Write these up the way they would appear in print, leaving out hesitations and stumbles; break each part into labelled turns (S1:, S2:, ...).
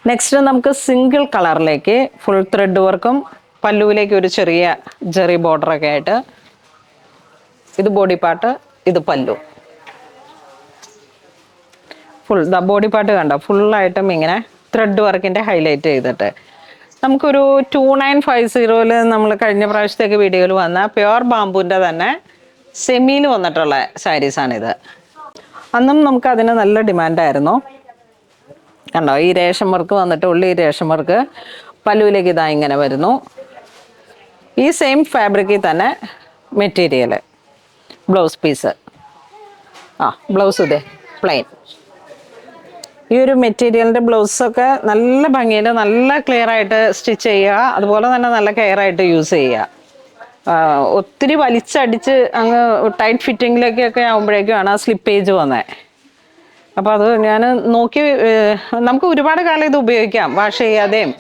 S1: Next നമുക്ക് single കളറിലേക്ക് full thread വർക്കും പല്ലുവിലേക്ക് ഒരു ചെറിയ ജെറി ബോർഡറൊക്കെ ആയിട്ട്. ഇത് ബോഡി പാർട്ട്, ഇത് പല്ലു. ഫുൾ ബോഡി പാർട്ട് കണ്ടോ, ഫുള്ളായിട്ടും ഇങ്ങനെ ത്രെഡ് വർക്കിൻ്റെ ഹൈലൈറ്റ് ചെയ്തിട്ട്. നമുക്കൊരു 2950 നമ്മൾ കഴിഞ്ഞ പ്രാവശ്യത്തേക്ക് വീഡിയോയിൽ വന്ന പ്യുവർ ബാമ്പൂൻ്റെ തന്നെ സെമിയിൽ വന്നിട്ടുള്ള സാരീസാണിത്. അന്നും നമുക്ക് അതിന് നല്ല ഡിമാൻഡായിരുന്നു. കണ്ടോ, ഈ രേഷം വർക്ക് വന്നിട്ട് ഉള്ളി രേഷം വർക്ക്, പല്ലുവിലേക്ക് ഇതാ ഇങ്ങനെ വരുന്നു. ഈ സെയിം ഫാബ്രിക്കിൽ തന്നെ മെറ്റീരിയൽ, ബ്ലൗസ് പീസ്. ബ്ലൗസ് ഇതേ പ്ലെയിൻ. ഈ ഒരു മെറ്റീരിയലിൻ്റെ ബ്ലൗസൊക്കെ നല്ല ഭംഗിയിൽ നല്ല ക്ലിയർ ആയിട്ട് സ്റ്റിച്ച് ചെയ്യുക, അതുപോലെ തന്നെ നല്ല കെയർ ആയിട്ട് യൂസ് ചെയ്യുക. ഒത്തിരി വലിച്ചടിച്ച് അങ്ങ് ടൈറ്റ് ഫിറ്റിങ്ങിലേക്കൊക്കെ ആകുമ്പോഴേക്കുമാണ് ആ സ്ലിപ്പേജ് വന്നത്. അപ്പോൾ അത് ഞാൻ നോക്കി, നമുക്ക് ഒരുപാട് കാലം ഇത് ഉപയോഗിക്കാം വാഷ് ചെയ്യാതെയും.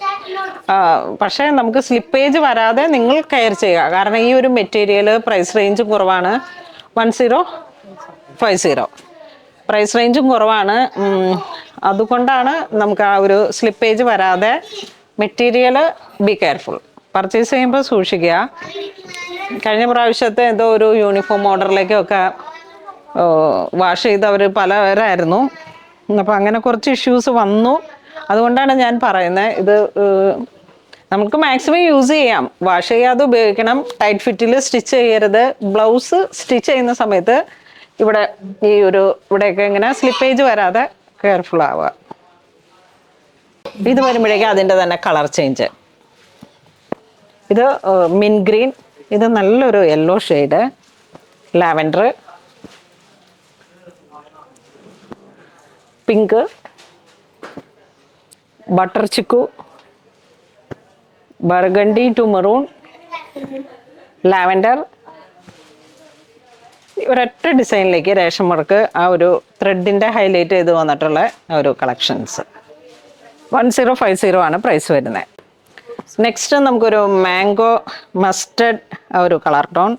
S1: പക്ഷേ നമുക്ക് സ്ലിപ്പേജ് വരാതെ നിങ്ങൾ കെയർ ചെയ്യുക. കാരണം ഈ ഒരു മെറ്റീരിയൽ പ്രൈസ് റേഞ്ച് കുറവാണ്. 1050 പ്രൈസ് റേഞ്ചും കുറവാണ്. അതുകൊണ്ടാണ് നമുക്ക് ആ ഒരു സ്ലിപ്പേജ് വരാതെ. മെറ്റീരിയൽ ബി കെയർഫുൾ, പർച്ചേസ് ചെയ്യുമ്പോൾ സൂക്ഷിക്കുക. കഴിഞ്ഞ പ്രാവശ്യത്തെ എന്തോ ഒരു യൂണിഫോം ഓർഡറിലേക്കൊക്കെ വാഷ് ചെയ്തവർ പലവരായിരുന്നു. അപ്പോൾ അങ്ങനെ കുറച്ച് ഇഷ്യൂസ് വന്നു. അതുകൊണ്ടാണ് ഞാൻ പറയുന്നത്, ഇത് നമുക്ക് മാക്സിമം യൂസ് ചെയ്യാം, വാഷ് ചെയ്യാതെ ഉപയോഗിക്കണം. ടൈറ്റ് ഫിറ്റിൽ സ്റ്റിച്ച് ചെയ്യരുത്. ബ്ലൗസ് സ്റ്റിച്ച് ചെയ്യുന്ന സമയത്ത് ഇവിടെ ഈ ഒരു ഇവിടെയൊക്കെ ഇങ്ങനെ സ്ലിപ്പേജ് വരാതെ കെയർഫുൾ ആവുക. ഇത് വരുമ്പോഴേക്കും അതിൻ്റെ തന്നെ കളർ ചേഞ്ച്. ഇത് മിൻ ഗ്രീൻ, ഇത് നല്ലൊരു yellow shade, lavender, pink, butter chikoo, burgundy to maroon, lavender. ഒരൊറ്റ ഡിസൈനിലേക്ക് രേഷം വർക്ക് ആ ഒരു ത്രെഡിൻ്റെ ഹൈലൈറ്റ് ചെയ്ത് വന്നിട്ടുള്ള ആ ഒരു കളക്ഷൻസ്. 1050 ആണ് പ്രൈസ് വരുന്നത്. നെക്സ്റ്റ് നമുക്കൊരു മാംഗോ മസ്റ്റർഡ് ആ ഒരു കളർ ടോൺ,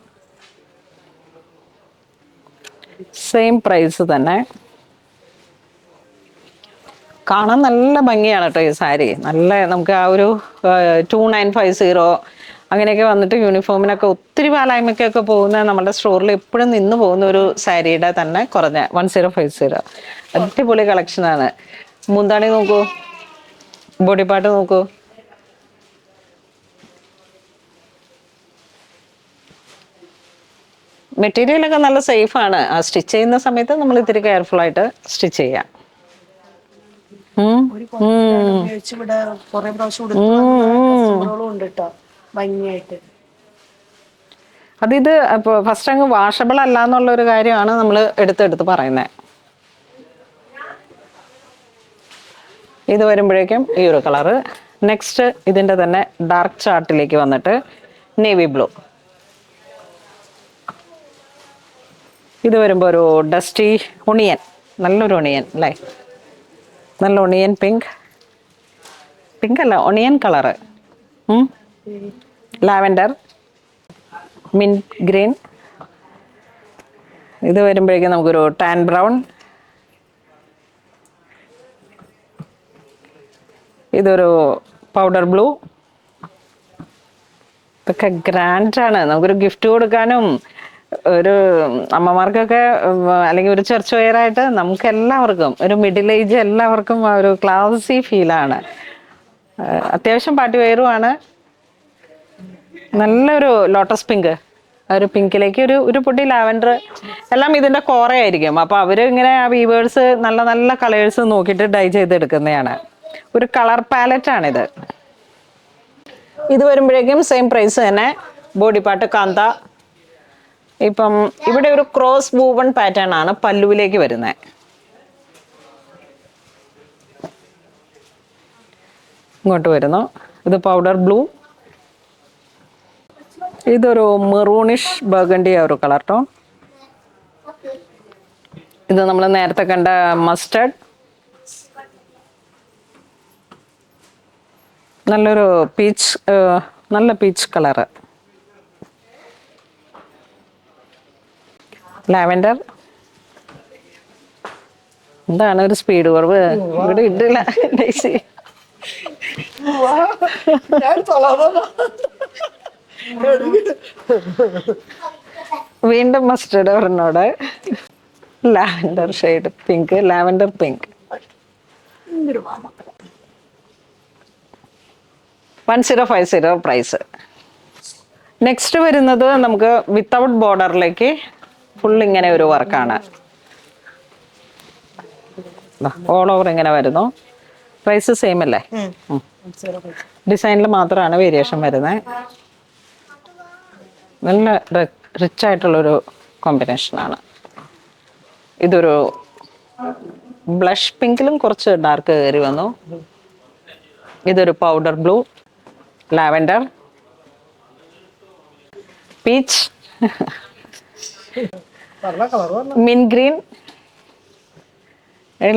S1: സെയിം പ്രൈസ് തന്നെ. കാണാൻ നല്ല ഭംഗിയാണ് കേട്ടോ ഈ സാരി. നല്ല നമുക്ക് ആ ഒരു 2950 അങ്ങനെയൊക്കെ വന്നിട്ട് യൂണിഫോമിനൊക്കെ ഒത്തിരി പാലായ്മയ്ക്കൊക്കെ പോകുന്ന നമ്മുടെ സ്റ്റോറിൽ എപ്പോഴും നിന്ന് പോകുന്ന ഒരു സാരിയുടെ തന്നെ കുറഞ്ഞ 1050. അടിപൊളി കളക്ഷനാണ്. മുന്താണി നോക്കൂ, ബോഡി പാർട്ട് നോക്കൂ. മെറ്റീരിയലൊക്കെ നല്ല സേഫാണ്. ആ സ്റ്റിച്ച് ചെയ്യുന്ന സമയത്ത് നമ്മൾ ഇത്തിരി കെയർഫുൾ ആയിട്ട് സ്റ്റിച്ച് ചെയ്യാം. അതിത് ഇപ്പോൾ ഫസ്റ്റ് അങ്ങ് വാഷബിൾ അല്ല എന്നുള്ളൊരു കാര്യമാണ് നമ്മൾ എടുത്തെടുത്ത് പറയുന്നത്. ഇത് വരുമ്പോഴേക്കും ഈ ഒരു കളറ്. നെക്സ്റ്റ് ഇതിൻ്റെ തന്നെ ഡാർക്ക് ചാർട്ടിലേക്ക് വന്നിട്ട് നേവി ബ്ലൂ. ഇത് വരുമ്പോൾ ഒരു ഡസ്റ്റി ഒണിയൻ, നല്ലൊരു ഒണിയൻ അല്ലേ, നല്ല ഒണിയൻ പിങ്ക്. പിങ്ക് അല്ല, onion colour. Lavender, mint green. ഇത് വരുമ്പോഴേക്കും നമുക്കൊരു ടാൻ ബ്രൗൺ. ഇതൊരു പൗഡർ ബ്ലൂ. ഇതൊക്കെ ഗ്രാൻഡാണ്. നമുക്കൊരു ഗിഫ്റ്റ് കൊടുക്കാനും ഒരു അമ്മമാർക്കൊക്കെ, അല്ലെങ്കിൽ ഒരു ചർച്ച് വെയറായിട്ട് നമുക്ക് എല്ലാവർക്കും, ഒരു മിഡിൽ ഏജ് എല്ലാവർക്കും ആ ഒരു ക്ലാസി ഫീലാണ്. അത്യാവശ്യം പാർട്ടി വെയറുമാണ്. നല്ലൊരു ലോട്ടസ് പിങ്ക്, ഒരു പിങ്കിലേക്ക് ഒരു പൊടി ലാവൻഡർ, എല്ലാം ഇതിൻ്റെ കോറയായിരിക്കും. അപ്പോൾ അവർ ഇങ്ങനെ ആ വീവേഴ്സ് നല്ല നല്ല കളേഴ്സ് നോക്കിയിട്ട് ഡൈ ചെയ്തെടുക്കുന്നതാണ്. ഒരു കളർ പാലറ്റാണിത്. ഇത് വരുമ്പോഴേക്കും സെയിം പ്രൈസ് തന്നെ. ബോഡി പാർട്ട് കാന്ത. ഇപ്പം ഇവിടെ ഒരു ക്രോസ് വൂവൺ പാറ്റേൺ ആണ് പല്ലുവിലേക്ക് വരുന്നത്. ഇങ്ങോട്ട് വരുന്നു. ഇത് പൗഡർ ബ്ലൂ. ഇതൊരു മെറൂണിഷ് ബർഗണ്ടി ആ ഒരു കളർ ടോൺ. ഇത് നമ്മൾ നേരത്തെ കണ്ട മസ്റ്റർഡ്. നല്ലൊരു പീച്ച്, നല്ല പീച്ച് കളറ്. ലാവൻഡർ. എന്താണ് ഒരു സ്പീഡ് കുറവ് ഇവിടെ ഇട്ടില്ല.
S2: ഞാൻ
S1: വീണ്ടും മസ്റ്റർഡ് ഒരെണ്ണോട് lavender shade pink, lavender pink. 1050 price. Next വരുന്നത് നമുക്ക് വിത്തൗട്ട് ബോർഡറിലേക്ക് ഫുൾ ഇങ്ങനെ ഒരു വർക്കാണ്. ഓൾ ഓവർ ഇങ്ങനെ വരുന്നു. പ്രൈസ് സെയിം അല്ലേ? ഡിസൈനിൽ മാത്രമാണ് വേരിയേഷൻ വരുന്നത്. നല്ല റിച്ച് ആയിട്ടുള്ളൊരു കോമ്പിനേഷനാണ്. ഇതൊരു ബ്ലഷ് പിങ്കിലും കുറച്ച് ഡാർക്ക് കയറി വന്നു. ഇതൊരു പൗഡർ ബ്ലൂ, ലാവൻഡർ, പീച്ച്, മിൻ green,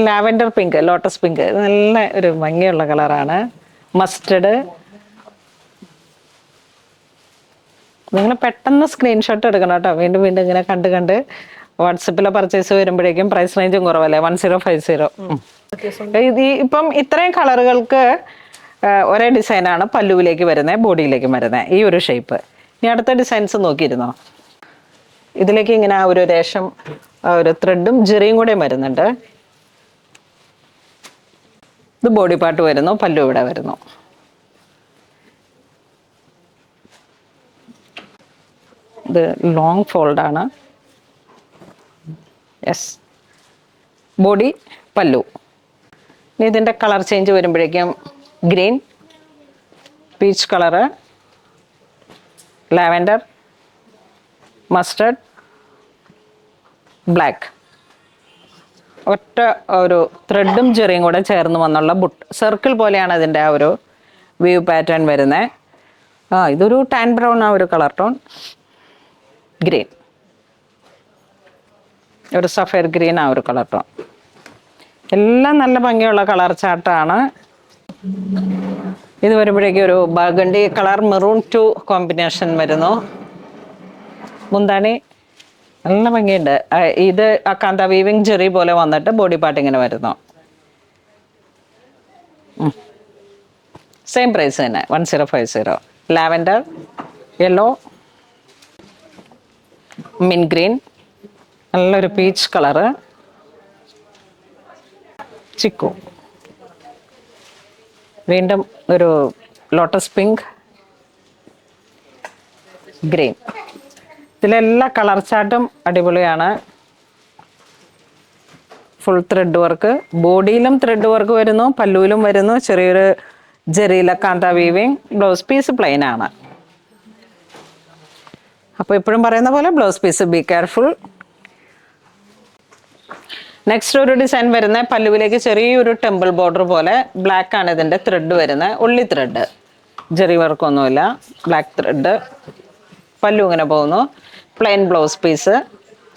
S1: lavender pink, lotus pink. നല്ല ഒരു ഭംഗിയുള്ള കളറാണ്. മസ്റ്റർഡ്. നിങ്ങൾ പെട്ടെന്ന് സ്ക്രീൻഷോട്ട് എടുക്കണം കേട്ടോ. വീണ്ടും വീണ്ടും ഇങ്ങനെ കണ്ട് കണ്ട് വാട്സപ്പിലെ പർച്ചേസ് വരുമ്പോഴേക്കും പ്രൈസ് റേഞ്ചും കുറവല്ലേ. 1050. ഇപ്പം ഇത്രയും കളറുകൾക്ക് ഒരേ ഡിസൈനാണ് പല്ലുവിലേക്ക് വരുന്നത്, ബോഡിയിലേക്കും വരുന്നത്. ഈ ഒരു ഷേപ്പ്. ഇനി അടുത്ത ഡിസൈൻസ് നോക്കിയിരുന്നോ? ഇതിലേക്ക് ഇങ്ങനെ ആ ഒരു രേഷം, ഒരു ത്രെഡും ജെറിയും കൂടെ വരുന്നുണ്ട്. ഇത് ബോഡി പാർട്ട് വരുന്നു, പല്ലു ഇവിടെ വരുന്നു. ഇത് ലോങ് ഫോൾഡാണ്. യെസ്, ബോഡി, പല്ലു. ഇനി ഇതിൻ്റെ കളർ ചേഞ്ച് വരുമ്പോഴേക്കും green, peach colour, lavender, mustard, black. ഒറ്റ ഒരു ത്രെഡും ചെറിയും കൂടെ ചേർന്ന് വന്നുള്ള സർക്കിൾ പോലെയാണ് അതിൻ്റെ ആ ഒരു വ്യൂ പാറ്റേൺ വരുന്നത്. ഇതൊരു ടാൻ ബ്രൗൺ ആ ഒരു കളർ ടോൺ. ഗ്രീൻ, ഒരു സഫയർ ഗ്രീൻ ആ ഒരു കളർ ടോൺ. എല്ലാം നല്ല ഭംഗിയുള്ള കളർ ചാർട്ടാണ്. ഇത് വരുമ്പോഴേക്കും ഒരു ബർഗണ്ടി കളർ മെറൂൺ 2 കോമ്പിനേഷൻ വരുന്നു. മുന്താണി നല്ല ഭംഗിയുണ്ട്. ഇത് കാന്ത വീവിങ് ജെറി പോലെ വന്നിട്ട് ബോഡി പാർട്ട് ഇങ്ങനെ വരുന്നു. സെയിം പ്രൈസ് തന്നെ, 1050. ലാവൻഡർ, യെല്ലോ, മിൻ ഗ്രീൻ, നല്ലൊരു പീച്ച് കളറ്, ചിക്കു, വീണ്ടും ഒരു ലോട്ടസ് പിങ്ക്, ഗ്രീൻ. ഇതിലെല്ലാ കളർ ചാർട്ടും അടിപൊളിയാണ്. ഫുൾ ത്രെഡ് വർക്ക്, ബോഡിയിലും ത്രെഡ് വർക്ക് വരുന്നു, പല്ലുവിലും വരുന്നു. ചെറിയൊരു ജെറിയിലെ കാന്ത വീവിങ്. ബ്ലൗസ് പീസ് പ്ലെയിൻ ആണ്. അപ്പോൾ എപ്പോഴും പറയുന്ന പോലെ blouse piece be careful. Next ഒരു ഡിസൈൻ വരുന്നത് പല്ലുവിലേക്ക് ചെറിയൊരു ടെമ്പിൾ ബോർഡർ പോലെ. ബ്ലാക്ക് ആണ് ഇതിൻ്റെ ത്രെഡ് വരുന്നത്, ഉള്ളി ത്രെഡ്, ജെറി വർക്കൊന്നുമില്ല. ബ്ലാക്ക് ത്രെഡ്, പല്ലു ഇങ്ങനെ പോകുന്നു. Plain blouse piece,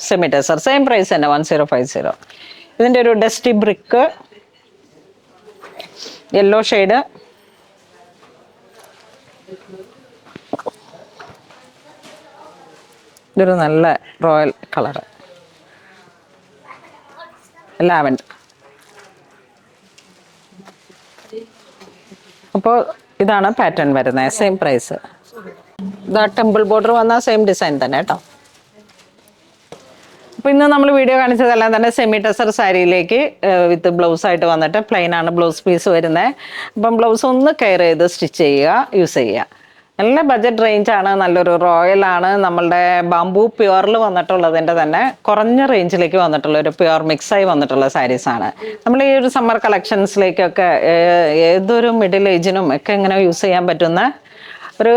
S1: semi tussar. Same price തന്നെ, 1050. ഇതിൻ്റെ ഒരു ഡസ്റ്റി ബ്രിക്ക്, യെല്ലോ ഷെയ്ഡ്, ഇതൊരു നല്ല റോയൽ കളറ്, ലാവൻഡർ. അപ്പോൾ ഇതാണ് പാറ്റേൺ വരുന്നത്. Same price. ഇതാ ടെമ്പിൾ ബോർഡർ വന്ന സെയിം ഡിസൈൻ തന്നെ കേട്ടോ. അപ്പോൾ ഇന്ന് നമ്മൾ വീഡിയോ കാണിച്ചതെല്ലാം തന്നെ സെമി ടെസർ സാരിയിലേക്ക് വിത്ത് ബ്ലൗസ് ആയിട്ട് വന്നിട്ട് പ്ലെയിൻ ആണ് ബ്ലൗസ് പീസ് വരുന്നത്. അപ്പം ബ്ലൗസ് ഒന്ന് കെയർ ചെയ്ത് സ്റ്റിച്ച് ചെയ്യുക, യൂസ് ചെയ്യുക. നല്ല ബഡ്ജറ്റ് റേഞ്ചാണ്, നല്ലൊരു റോയലാണ്. നമ്മളുടെ ബാംബു പ്യുവറിൽ വന്നിട്ടുള്ളതിൻ്റെ തന്നെ കുറഞ്ഞ റേഞ്ചിലേക്ക് വന്നിട്ടുള്ള ഒരു പ്യുവർ മിക്സായി വന്നിട്ടുള്ള സാരീസാണ്. നമ്മൾ ഈ ഒരു സമ്മർ കളക്ഷൻസിലേക്കൊക്കെ ഏതൊരു മിഡിൽ ഏജിനും ഒക്കെ ഇങ്ങനെ യൂസ് ചെയ്യാൻ പറ്റുന്ന ഒരു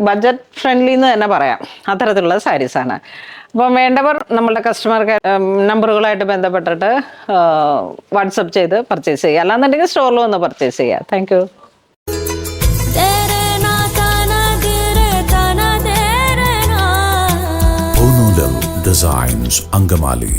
S1: ബഡ്ജറ്റ് ഫ്രണ്ട്ലി എന്ന് തന്നെ പറയാം, അത്തരത്തിലുള്ള സാരീസാണ്. അപ്പം വേണ്ടവർ നമ്മളുടെ കസ്റ്റമർ നമ്പറുകളായിട്ട് ബന്ധപ്പെട്ടിട്ട് വാട്സപ്പ് ചെയ്ത് പർച്ചേസ് ചെയ്യുക, അല്ലാന്നുണ്ടെങ്കിൽ സ്റ്റോറിൽ വന്ന് പർച്ചേസ് ചെയ്യുക. Thank you.
S3: Designs Angamali.